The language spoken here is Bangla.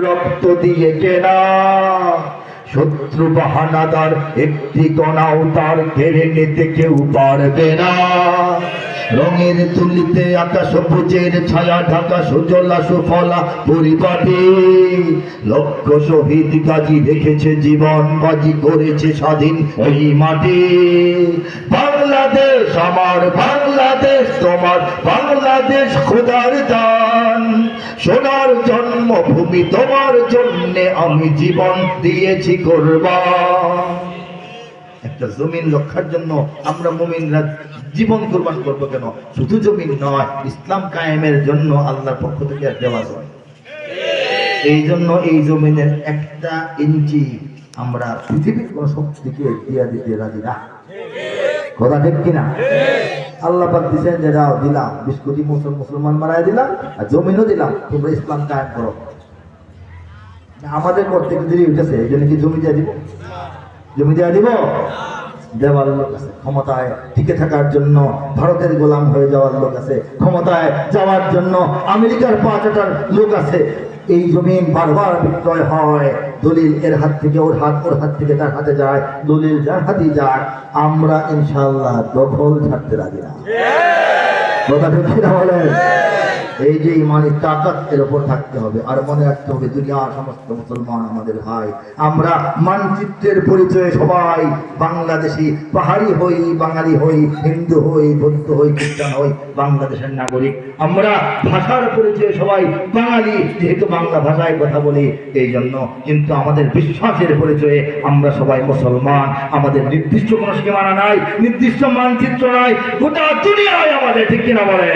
রক্ত দিয়ে কেনা, শত্রু বাহানাদার একটি কণাও তার কেড়ে নিতে কেউ পারবে না। রঙের তুলিতে আঁকা সবুজের ছায়া ঢাকা সুজলা সুফলা পরিপাটি, লক্ষ শহীদ গাজী রেখেছে জীবন বাজি করেছে স্বাধীন এই মাটি। বাংলাদেশ আমার, বাংলাদেশ তোমার, বাংলাদেশ খোদার দান, সোনার জন্মভূমি তোমার জন্যে আমি জীবন দিয়েছি কুরবান। একটা জমিন রক্ষার জন্য আমরা মুমিনরা জীবন কুরবান করবো কেন? শুধু জমিন নয়, ইসলাম কায়েমের জন্য আল্লাহর পক্ষ থেকে দেওয়া হয়। এই জন্য এই জমিনের একটা ইঞ্চি আমরা পৃথিবীর কোন শক্তিকে দিয়ে দিতে রাজি না। কথা ঠিক কিনা? আল্লাহ পাক দিয়েছেন যে যাও দিলাম 20 কোটি মুসলমান মারাই দিলাম, আর জমিনও দিলাম, তোমরা ইসলাম কায়েম করো। আমাদের করতে দেরি উঠেছে, এই জন্য কি জমি দিয়ে দিব? জমি দিয়ে দিব? দেওয়ার লোক আছে, ক্ষমতায় টিকে থাকার জন্য ভারতের গোলাম হয়ে যাওয়ার লোক আছে, ক্ষমতায় যাওয়ার জন্য আমেরিকার পা চাটার লোক আছে। এই জমিন বারবার বিক্রয় হয়, দলিল এর হাত থেকে ওর হাত, ওর হাত থেকে তার হাতে যায়, দলিল যার হাতে যায়। আমরা ইনশাআল্লাহ দখল ছাড়তে রাজি না। কথা ঠিক কিনা বলেন? এই যে ইমানের তাকাত এর উপর থাকতে হবে। আর মনে রাখতে হবে দুনিয়ার সমস্ত মুসলমান আমাদের ভাই। আমরা মানচিত্রের পরিচয়ে সবাই বাংলাদেশি, পাহাড়ি হই, বাঙালি হই, হিন্দু হই, বৌদ্ধ হই, খ্রিস্টান হই, বাংলাদেশের নাগরিক। আমরা ভাষার পরিচয়ে সবাই বাঙালি, যেহেতু বাংলা ভাষায় কথা বলি এই জন্য। কিন্তু আমাদের বিশ্বাসের পরিচয়ে আমরা সবাই মুসলমান। আমাদের নির্দিষ্ট কোনো সীমানা নাই, নির্দিষ্ট মানচিত্র নাই, গোটা দুনিয়ায় আমাদের, ঠিক কিনা বলে?